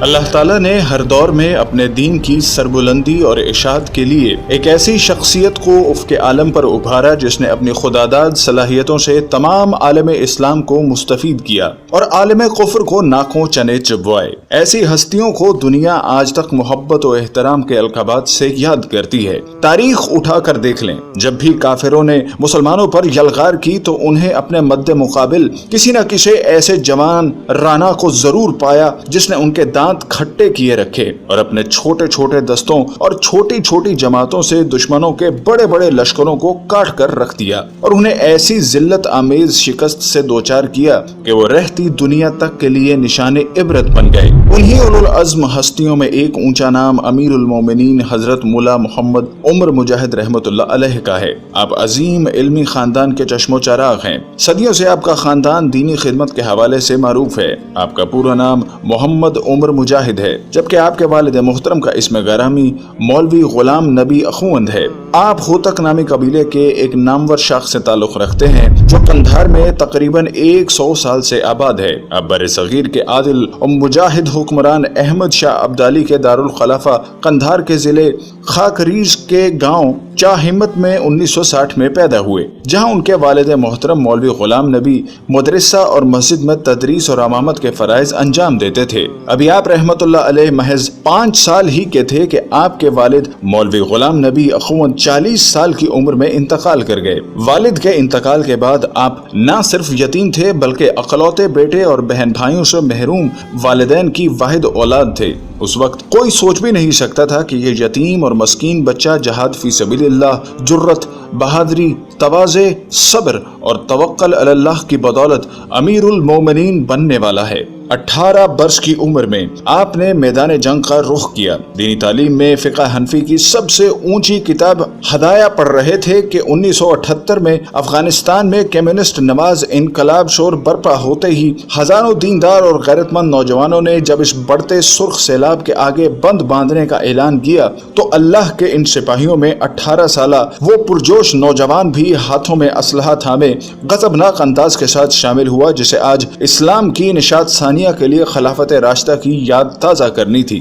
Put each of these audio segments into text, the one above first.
اللہ تعالیٰ نے ہر دور میں اپنے دین کی سربلندی اور اشاعت کے لیے ایک ایسی شخصیت کو افق عالم پر ابھارا جس نے اپنی خداداد صلاحیتوں سے تمام عالم اسلام کو مستفید کیا اور عالم کفر کو ناکوں چنے چبوائے۔ ایسی ہستیوں کو دنیا آج تک محبت و احترام کے القابات سے یاد کرتی ہے۔ تاریخ اٹھا کر دیکھ لیں، جب بھی کافروں نے مسلمانوں پر یلغار کی تو انہیں اپنے مد مقابل کسی نہ کسی ایسے جوان رانا کو ضرور پایا جس نے ان کے دانت کھٹے کیے رکھے اور اپنے چھوٹے چھوٹے دستوں اور چھوٹی چھوٹی جماعتوں سے دشمنوں کے بڑے بڑے لشکروں کو کاٹ کر رکھ دیا اور انہیں ایسی ذلت آمیز شکست سے دوچار کیا کہ وہ رہتی دنیا تک کے لیے نشان عبرت بن گئے۔ انہی اولو العزم ہستیوں میں ایک اونچا نام امیر المومنین حضرت مولا محمد عمر مجاہد رحمۃ اللہ علیہ کا ہے۔ آپ عظیم علمی خاندان کے چشم و چراغ ہیں۔ صدیوں سے آپ کا خاندان دینی خدمت کے حوالے سے معروف ہے۔ آپ کا پورا نام محمد عمر مجاہد ہے، جبکہ آپ کے والد محترم کا اسم گرامی مولوی غلام نبی اخوند ہے۔ آپ ہوتک نامی قبیلے کے ایک نامور شاخ سے تعلق رکھتے ہیں جو قندھار میں تقریباً 100 سال سے آباد ہے۔ آپ بر صغیر کے عادل اور مجاہد حکمران احمد شاہ ابدالی کے دارالخلافہ قندھار کے ضلع خاکریز کے گاؤں چاہ ہمت میں 1960 میں پیدا ہوئے، جہاں ان کے والد محترم مولوی غلام نبی مدرسہ اور مسجد میں تدریس اور امامت کے فرائض انجام دیتے تھے۔ ابھی آپ رحمت اللہ علیہ محض 5 سال ہی کے تھے کہ آپ کے والد مولوی غلام نبی اخوند 40 سال کی عمر میں انتقال کر گئے۔ والد کے انتقال کے بعد آپ نہ صرف یتیم تھے بلکہ اکلوتے بیٹے اور بہن بھائیوں سے محروم والدین کی واحد اولاد تھے۔ اس وقت کوئی سوچ بھی نہیں سکتا تھا کہ یہ یتیم اور مسکین بچہ جہاد فی سبیل اللہ، جرت، بہادری، تواضع، صبر اور توکل علی اللہ کی بدولت امیر المومنین بننے والا ہے۔ 18 برس کی عمر میں آپ نے میدان جنگ کا رخ کیا۔ دینی تعلیم میں فقہ حنفی کی سب سے اونچی کتاب ہدایہ پڑھ رہے تھے کہ 1978 میں افغانستان میں کمیونسٹ نواز انقلاب شور برپا ہوتے ہی ہزاروں دیندار اور غیرت مند نوجوانوں نے جب اس بڑھتے سرخ سیلاب کے آگے بند باندھنے کا اعلان کیا تو اللہ کے ان سپاہیوں میں 18 سالہ وہ پرجوش نوجوان بھی ہاتھوں میں اسلحہ تھامے غضبناک انداز کے ساتھ شامل ہوا جسے آج اسلام کی نشاط ثانیہ کے لیے خلافت راشدہ کی یاد تازہ کرنی تھی۔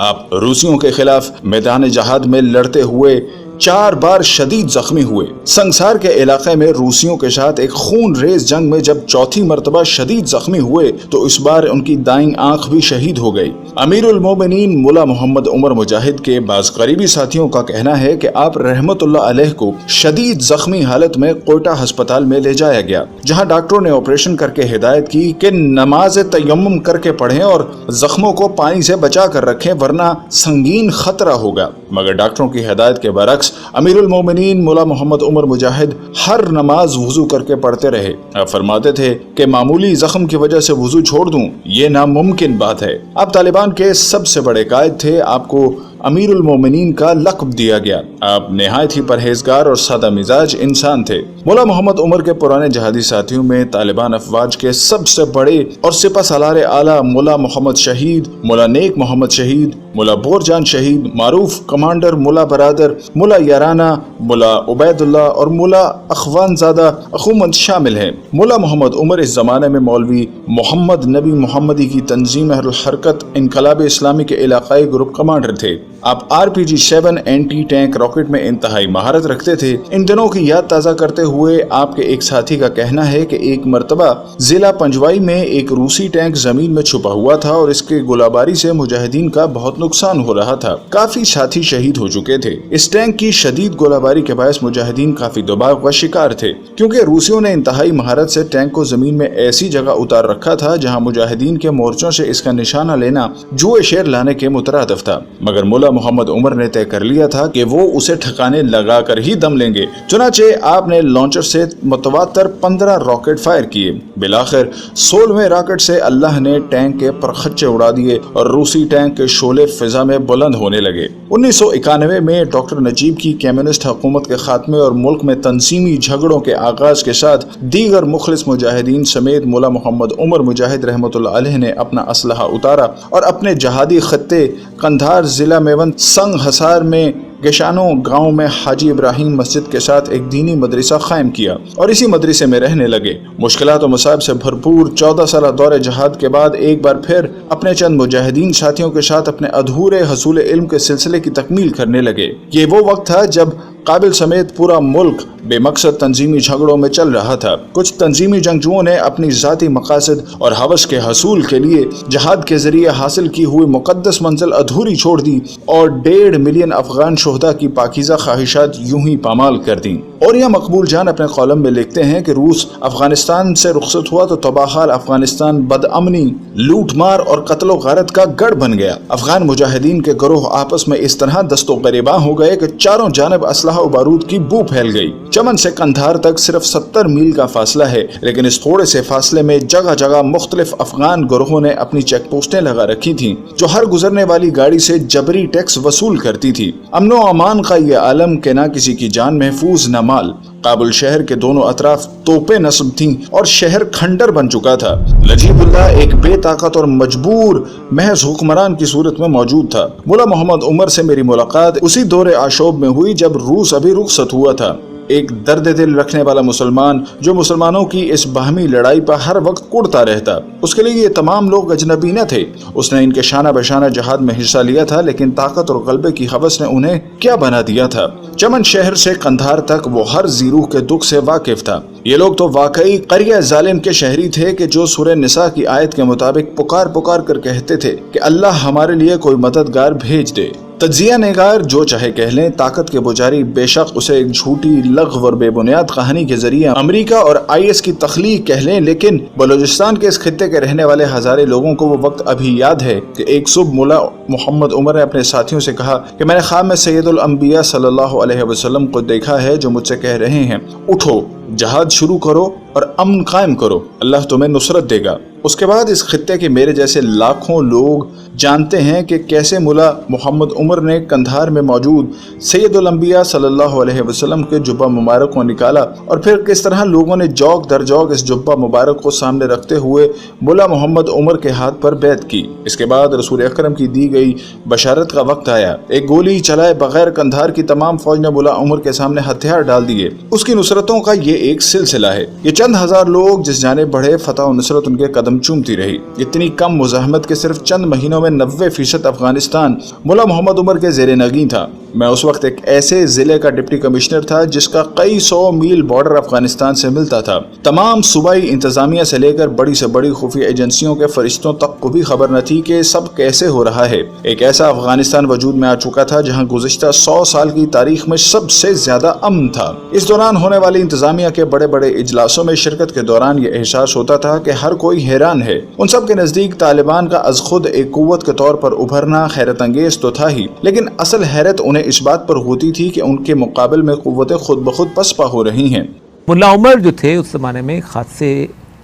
آپ روسیوں کے خلاف میدان جہاد میں لڑتے ہوئے 4 بار شدید زخمی ہوئے۔ سنگسار کے علاقے میں روسیوں کے ساتھ ایک خون ریز جنگ میں جب چوتھی مرتبہ شدید زخمی ہوئے تو اس بار ان کی دائیں آنکھ بھی شہید ہو گئی۔ امیر المومنین مولا محمد عمر مجاہد کے بعض قریبی ساتھیوں کا کہنا ہے کہ آپ رحمت اللہ علیہ کو شدید زخمی حالت میں کوئٹہ ہسپتال میں لے جایا گیا، جہاں ڈاکٹروں نے آپریشن کر کے ہدایت کی کہ نماز تیمم کر کے پڑھیں اور زخموں کو پانی سے بچا کر رکھیں ورنہ سنگین خطرہ ہوگا، مگر ڈاکٹروں کی ہدایت کے برعکس امیر المومنین مولا محمد عمر مجاہد ہر نماز وضو کر کے پڑھتے رہے۔ آپ فرماتے تھے کہ معمولی زخم کی وجہ سے وضو چھوڑ دوں یہ ناممکن بات ہے۔ آپ طالبان کے سب سے بڑے قائد تھے۔ آپ کو امیر المومنین کا لقب دیا گیا۔ آپ نہایت ہی پرہیزگار اور سادہ مزاج انسان تھے۔ مولا محمد عمر کے پرانے جہادی ساتھیوں میں طالبان افواج کے سب سے بڑے اور سپہ سالار اعلیٰ مولا محمد شہید، مولا نیک محمد شہید، مولا بور جان شہید، معروف کمانڈر مولا برادر، مولا یارانہ، مولا عبید اللہ اور مولا اخوان زادہ اخومند شامل ہیں۔ مولا محمد عمر اس زمانے میں مولوی محمد نبی محمدی کی تنظیم اہل الحرکت انقلاب اسلامی کے علاقائی گروپ کمانڈر تھے۔ آپ RPG-7 اینٹی ٹینک راکٹ میں انتہائی مہارت رکھتے تھے۔ ان دنوں کی یاد تازہ کرتے ہوئے آپ کے ایک ساتھی کا کہنا ہے کہ ایک مرتبہ ضلع پنجوائی میں ایک روسی ٹینک زمین میں چھپا ہوا تھا اور اس کے گولہ باری سے مجاہدین کا بہت نقصان ہو رہا تھا۔ کافی ساتھی شہید ہو چکے تھے۔ اس ٹینک کی شدید گولہ باری کے باعث مجاہدین کافی دباؤ کا شکار تھے، کیونکہ روسیوں نے انتہائی مہارت سے ٹینک کو زمین میں ایسی جگہ اتار رکھا تھا جہاں مجاہدین کے مورچوں سے اس کا نشانہ لینا جوئے شیر لانے کے مترادف تھا، مگر مولا محمد عمر نے طے کر لیا تھا کہ وہ اسے ٹھکانے لگا کر ہی دم لیں گے۔ چنانچہ آپ نے لانچر سے متواتر 15 راکٹ فائر کیے۔ بالآخر 16ویں راکٹ سے اللہ نے ٹینک کے پرخچے اڑا دیے اور روسی ٹینک کے شعلے فضا میں بلند ہونے لگے۔ 1991 میں ڈاکٹر نجیب کی کمیونسٹ حکومت کے خاتمے اور ملک میں تنظیمی جھگڑوں کے آغاز کے ساتھ دیگر مخلص مجاہدین سمیت مولا محمد عمر مجاہد رحمۃ اللہ علیہ نے اپنا اسلحہ اتارا اور اپنے جہادی خطے قندھار ضلع میوند سنگ حصار میں گشانو گاؤں میں حاجی ابراہیم مسجد کے ساتھ ایک دینی مدرسہ قائم کیا اور اسی مدرسے میں رہنے لگے۔ مشکلات و مصائب سے بھرپور 14 سالہ دور جہاد کے بعد ایک بار پھر اپنے چند مجاہدین ساتھیوں کے ساتھ اپنے ادھورے حصول علم کے سلسلے کی تکمیل کرنے لگے۔ یہ وہ وقت تھا جب قابل سمیت پورا ملک بے مقصد تنظیمی جھگڑوں میں چل رہا تھا۔ کچھ تنظیمی جنگجوؤں نے اپنی ذاتی مقاصد اور ہوس کے حصول کے لیے جہاد کے ذریعے حاصل کی ہوئی مقدس منزل ادھوری چھوڑ دی اور 1.5 ملین افغان شہداء کی پاکیزہ خواہشات یوں ہی پامال کر دیں۔ اور یہ مقبول جان اپنے کالم میں لکھتے ہیں کہ روس افغانستان سے رخصت ہوا تو تباہ حال افغانستان بدامنی، لوٹ مار اور قتل و غارت کا گڑھ بن گیا۔ افغان مجاہدین کے گروہ آپس میں اس طرح دست و گریباں ہو گئے کہ چاروں جانب اسلحہ و بارود کی بو پھیل گئی۔ چمن سے قندھار تک صرف 70 میل کا فاصلہ ہے، لیکن اس تھوڑے سے فاصلے میں جگہ جگہ مختلف افغان گروہوں نے اپنی چیک پوسٹیں لگا رکھی تھیں جو ہر گزرنے والی گاڑی سے جبری ٹیکس وصول کرتی تھی۔ امن و امان کا یہ عالم کہ نہ کسی کی جان محفوظ نہ مال۔ کابل شہر کے دونوں اطراف توپیں نصب تھیں اور شہر کھنڈر بن چکا تھا۔ نجیب اللہ ایک بے طاقت اور مجبور محض حکمران کی صورت میں موجود تھا۔ ملا محمد عمر سے میری ملاقات اسی دور آشوب میں ہوئی جب روس ابھی رخصت ہوا تھا۔ ایک درد دل رکھنے والا مسلمان جو مسلمانوں کی اس باہمی لڑائی پر ہر وقت کڑتا رہتا، اس کے لیے یہ تمام لوگ اجنبی نہ تھے۔ اس نے ان کے شانہ بشانہ جہاد میں حصہ لیا تھا، لیکن طاقت اور غلبے کی ہوس نے انہیں کیا بنا دیا تھا۔ چمن شہر سے قندھار تک وہ ہر زیروح کے دکھ سے واقف تھا۔ یہ لوگ تو واقعی قریہ ظالم کے شہری تھے کہ جو سورہ نساء کی آیت کے مطابق پکار پکار کر کہتے تھے کہ اللہ ہمارے لیے کوئی مددگار بھیج دے۔ تجزیہ نگار جو چاہے کہہ لیں، طاقت کے پجاری بے شک اسے ایک جھوٹی لغو اور بے بنیاد کہانی کے ذریعے امریکہ اور IS کی تخلیق کہہ لیں، لیکن بلوچستان کے اس خطے کے رہنے والے ہزارے لوگوں کو وہ وقت ابھی یاد ہے کہ ایک صبح ملا محمد عمر نے اپنے ساتھیوں سے کہا کہ میں نے خواب میں سید الانبیاء صلی اللہ علیہ وسلم کو دیکھا ہے جو مجھ سے کہہ رہے ہیں اٹھو، جہاد شروع کرو اور امن قائم کرو، اللہ تمہیں نصرت دے گا۔ اس کے بعد اس خطے کے میرے جیسے لاکھوں لوگ جانتے ہیں کہ کیسے ملا محمد عمر نے قندھار میں موجود سید الانبیاء صلی اللہ علیہ وسلم کے جبہ مبارک کو نکالا اور پھر کس طرح لوگوں نے جوک در جوک اس جبہ مبارک کو سامنے رکھتے ہوئے ملا محمد عمر کے ہاتھ پر بیعت کی۔ اس کے بعد رسول اکرم کی دی گئی بشارت کا وقت آیا۔ ایک گولی چلائے بغیر قندھار کی تمام فوج نے ملا عمر کے سامنے ہتھیار ڈال دیے۔ اس کی نصرتوں کا یہ ایک سلسلہ ہے۔ یہ چند ہزار لوگ جس جانب بڑھے، فتح و نصرت ان کے قدم چومتی رہی۔ اتنی کم مزاحمت کے صرف چند مہینوں میں 90% افغانستان ملا محمد عمر کے زیر نگین تھا۔ میں اس وقت ایک ایسے ضلع کا ڈپٹی کمشنر تھا جس کا کئی 100 میل بارڈر افغانستان سے ملتا تھا۔ تمام صوبائی انتظامیہ سے لے کر بڑی سے بڑی خفیہ ایجنسیوں کے فرشتوں تک کو بھی خبر نہ تھی کہ سب کیسے ہو رہا ہے۔ ایک ایسا افغانستان وجود میں آ چکا تھا جہاں گزشتہ 100 سال کی تاریخ میں سب سے زیادہ امن تھا۔ اس دوران ہونے والی انتظامیہ کے بڑے بڑے اجلاسوں میں شرکت کے دوران یہ احساس ہوتا تھا کہ ہر کوئی حیران ہے۔ ان سب کے نزدیک طالبان کا از خود ایک قوت کے طور پر ابھرنا حیرت انگیز تو تھا ہی، لیکن اصل حیرت انہیں اس بات پر ہوتی تھی کہ ان کے مقابل میں قوتیں خود بخود پسپا ہو رہی ہیں۔ ملا عمر جو تھے اس زمانے میں خاصے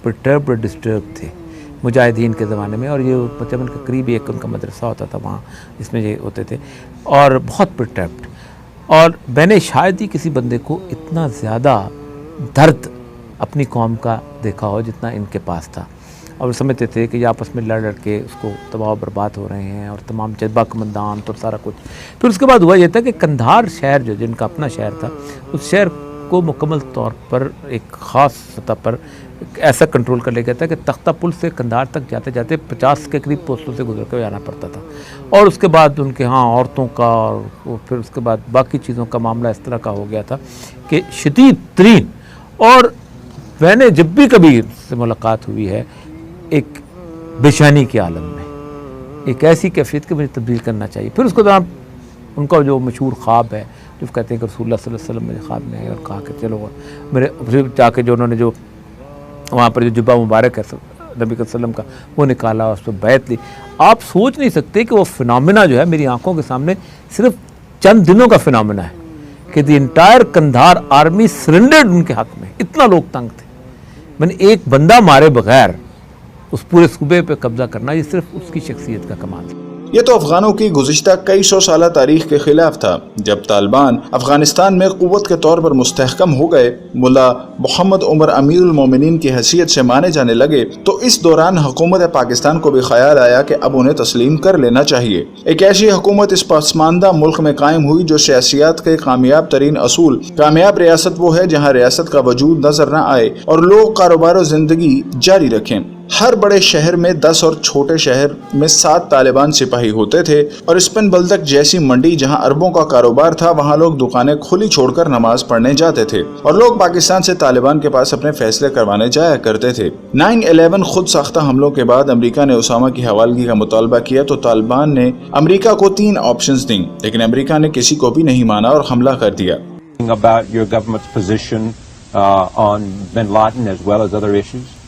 پرٹرب اور ڈسٹرب تھے مجاہدین کے زمانے میں، اور یہ چمن کے قریب ایک ان کا مدرسہ ہوتا تھا وہاں جس میں یہ ہوتے تھے، اور بہت پرٹربڈ، اور میں نے شاید ہی کسی بندے کو اتنا زیادہ درد اپنی قوم کا دیکھا ہو جتنا ان کے پاس تھا، اور سمجھتے تھے کہ یہ آپس میں لڑ کے اس کو تباہ و برباد ہو رہے ہیں، اور تمام جذبہ کمندان اور سارا کچھ۔ پھر اس کے بعد ہوا یہ تھا کہ قندھار شہر جو جن کا اپنا شہر تھا، اس شہر کو مکمل طور پر ایک خاص سطح پر ایسا کنٹرول کر لیا گیا تھا کہ تختہ پل سے قندھار تک جاتے جاتے 50 کے قریب پوسٹوں سے گزر کے جانا پڑتا تھا، اور اس کے بعد ان کے ہاں عورتوں کا اور پھر اس کے بعد باقی چیزوں کا معاملہ اس طرح کا ہو گیا تھا کہ شدید ترین، اور میں نے جب بھی کبھی سے ملاقات ہوئی ہے ایک بے چینی کے عالم میں، ایک ایسی کیفیت کہ مجھے تبدیل کرنا چاہیے۔ پھر اس کے دوران ان کا جو مشہور خواب ہے جو کہتے ہیں کہ رسول اللہ صلی اللہ علیہ وسلم میرے خواب میں آئے اور کہا کہ چلو میرے جا کے جو انہوں نے جو وہاں پر جو جبہ مبارک ہے نبی صلی اللہ علیہ وسلم کا وہ نکالا، اس پہ بیعت لی۔ آپ سوچ نہیں سکتے کہ وہ فنامنا جو ہے میری آنکھوں کے سامنے صرف چند دنوں کا فنامنا ہے کہ the entire Kandahar army surrendered ان کے حق میں، اتنا لوگ تنگ تھے۔ میں نے ایک بندہ مارے بغیر اس پورے صوبے پہ قبضہ کرنا، یہ صرف اس کی شخصیت کا کمال ہے۔ یہ تو افغانوں کی گزشتہ کئی سو سالہ تاریخ کے خلاف تھا۔ جب طالبان افغانستان میں قوت کے طور پر مستحکم ہو گئے، ملا محمد عمر امیر المومنین کی حیثیت سے مانے جانے لگے، تو اس دوران حکومت پاکستان کو بھی خیال آیا کہ اب انہیں تسلیم کر لینا چاہیے۔ ایک ایسی حکومت اس پسماندہ ملک میں قائم ہوئی جو سیاسیات کے کامیاب ترین اصول، کامیاب ریاست وہ ہے جہاں ریاست کا وجود نظر نہ آئے اور لوگ کاروبار و زندگی جاری رکھیں۔ ہر بڑے شہر میں 10 اور چھوٹے شہر میں 7 طالبان سپاہی ہوتے تھے، اور اسپن بلدک جیسی منڈی جہاں اربوں کا کاروبار تھا، وہاں لوگ دکانیں کھلی چھوڑ کر نماز پڑھنے جاتے تھے، اور لوگ پاکستان سے طالبان کے پاس اپنے فیصلے کروانے جایا کرتے تھے۔ 9/11 خود ساختہ حملوں کے بعد امریکہ نے اسامہ کی حوالگی کا مطالبہ کیا تو طالبان نے امریکہ کو 3 آپشنز دیں، لیکن امریکہ نے کسی کو بھی نہیں مانا اور حملہ کر دیا۔ About your government's position on bin Laden as well as other issues?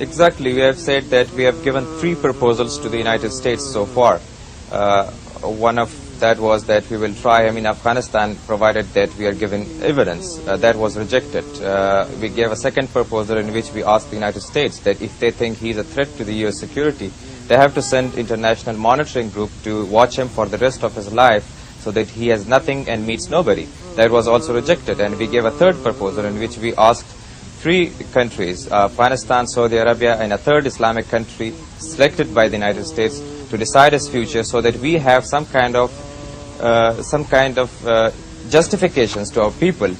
Exactly. We have said that we have given 3 proposals to the United States so far. One of that was that we will try him in Afghanistan provided that we are given evidence. That was rejected. We gave a second proposal in which we asked the United States that if they think he is a threat to the US security, they have to send international monitoring group to watch him for the rest of his life so that he has nothing and meets nobody. That was also rejected. And we gave a third proposal in which we asked 3 countries, Afghanistan, Saudi Arabia, and a third Islamic country selected by the United States to decide his future, so that we have some kind of justifications to our people,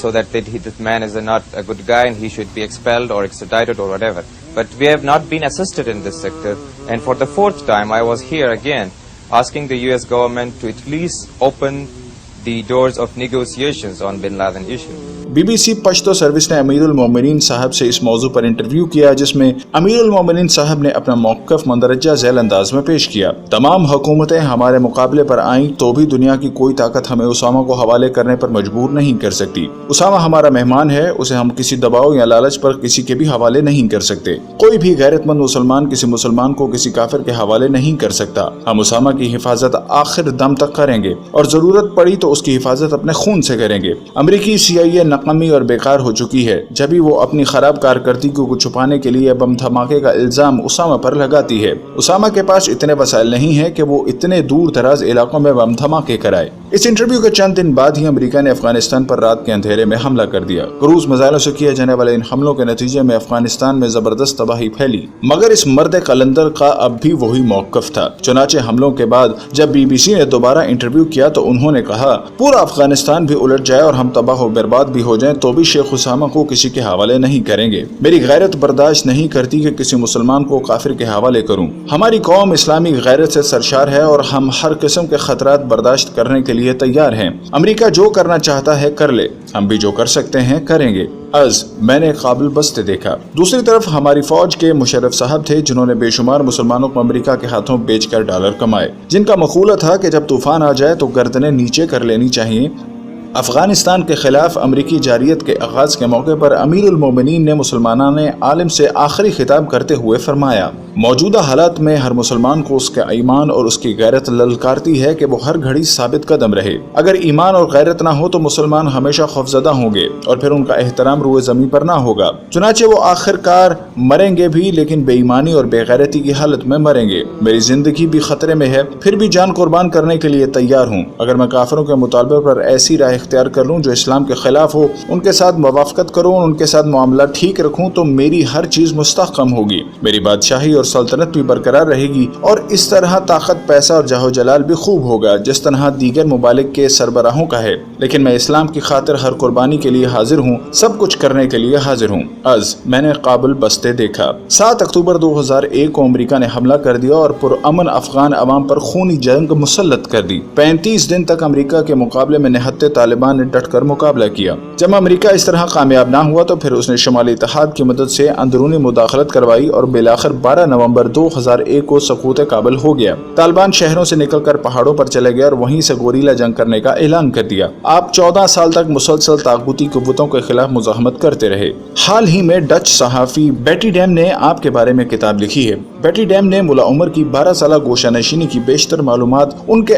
so that that man is not a good guy and he should be expelled or extradited or whatever. But we have not been assisted in this sector, and for the 4th time I was here again asking the US government to at least open the doors of negotiations on bin Laden issue. BBC Pashto service نے امیر المومنین صاحب سے اس موضوع پر interview کیا، جس میں امیر المومنین صاحب نے اپنا موقف مندرجہ ذیل انداز میں پیش کیا۔ تمام حکومتیں ہمارے مقابلے پر آئیں تو بھی دنیا کی کوئی طاقت ہمیں اسامہ کو حوالے کرنے پر مجبور نہیں کر سکتی۔ اسامہ ہمارا مہمان ہے، اسے ہم کسی دباؤ یا لالچ پر کسی کے بھی حوالے نہیں کر سکتے۔ کوئی بھی غیرت مند مسلمان کسی مسلمان کو کسی کافر کے حوالے نہیں کر سکتا۔ ہم اسامہ کی حفاظت آخر دم تک کریں گے، اور ضرورت پڑی تو اس کی حفاظت اپنے خون سے کریں گے۔ امریکی CIA ناکامی اور بیکار ہو چکی ہے، جبھی وہ اپنی خراب کارکردگی کو چھپانے کے لیے بم دھماکے کا الزام اسامہ پر لگاتی ہے۔ اسامہ کے پاس اتنے وسائل نہیں ہیں کہ وہ اتنے دور دراز علاقوں میں بم دھماکے کرائے۔ اس انٹرویو کے چند دن بعد ہی امریکہ نے افغانستان پر رات کے اندھیرے میں حملہ کر دیا۔ کروز میزائلوں سے کیے جانے والے ان حملوں کے نتیجے میں افغانستان میں زبردست تباہی پھیلی، مگر اس مرد قلندر کا اب بھی وہی موقف تھا۔ چنانچہ حملوں کے بعد جب BBC نے دوبارہ انٹرویو کیا تو انہوں نے کہا پورا افغانستان بھی الٹ جائے اور ہم تباہ و برباد بھی ہو جائیں تو بھی شیخ اسامہ کو کسی کے حوالے نہیں کریں گے۔ میری غیرت برداشت نہیں کرتی کہ کسی مسلمان کو کافر کے حوالے کروں۔ ہماری قوم اسلامی غیرت سے سرشار ہے اور ہم ہر قسم کے خطرات برداشت کرنے کے لیے تیار ہیں۔ امریکہ جو کرنا چاہتا ہے کر لے، ہم بھی جو کر سکتے ہیں کریں گے۔ میں نے قابل بستے دیکھا۔ دوسری طرف ہماری فوج کے مشرف صاحب تھے جنہوں نے بے شمار مسلمانوں کو امریکہ کے ہاتھوں بیچ کر ڈالر کمائے، جن کا مقولہ تھا کہ جب طوفان آ جائے تو گردنیں نیچے کر لینی چاہیے۔ افغانستان کے خلاف امریکی جارحیت کے آغاز کے موقع پر امیر المومنین نے مسلمانان عالم سے آخری خطاب کرتے ہوئے فرمایا، موجودہ حالات میں ہر مسلمان کو اس کے ایمان اور اس کی غیرت للکارتی ہے کہ وہ ہر گھڑی ثابت قدم رہے۔ اگر ایمان اور غیرت نہ ہو تو مسلمان ہمیشہ خوفزدہ ہوں گے اور پھر ان کا احترام روئے زمین پر نہ ہوگا۔ چنانچہ وہ آخر کار مریں گے بھی، لیکن بے ایمانی اور بے غیرتی کی حالت میں مریں گے۔ میری زندگی بھی خطرے میں ہے، پھر بھی جان قربان کرنے کے لیے تیار ہوں۔ اگر میں کافروں کے مطالبے پر ایسی رائے اختیار کر لوں جو اسلام کے خلاف ہو، ان کے ساتھ موافقت کروں، ان کے ساتھ معاملہ ٹھیک رکھوں تو میری ہر چیز مستحکم ہوگی، میری بادشاہی اور سلطنت بھی برقرار رہے گی، اور اس طرح طاقت، پیسہ اور جاہ و جلال بھی خوب ہوگا جس طرح دیگر ممالک کے سربراہوں کا ہے۔ لیکن میں اسلام کی خاطر ہر قربانی کے لیے حاضر ہوں، سب کچھ کرنے کے لیے حاضر ہوں۔ میں نے قابل بستے دیکھا۔ 7 اکتوبر 2001 کو امریکہ نے حملہ کر دیا اور پرامن افغان عوام پر خونی جنگ مسلط کر دی۔ 35 دن تک امریکہ کے مقابلے میں نہتے طالبان نے ڈٹ کر مقابلہ کیا۔ جب امریکہ اس طرح کامیاب نہ ہوا تو پھر اس نے شمالی اتحاد کی مدد سے اندرونی مداخلت کروائی اور بالآخر 12 نومبر 2001 کو سقوط کابل ہو گیا۔ طالبان شہروں سے نکل کر پہاڑوں پر چلے گئے اور وہیں سے گوریلا جنگ کرنے کا اعلان کر دیا۔ آپ 14 سال تک مسلسل طاغوتی قوتوں کے خلاف مزاحمت کرتے رہے۔ حال ہی میں ڈچ صحافی بیٹی ڈیم نے آپ کے بارے میں کتاب لکھی ہے۔ بیٹی ڈیم نے ملا عمر کی 12 سالہ گوشہ نشینی کی بیشتر معلومات ان کے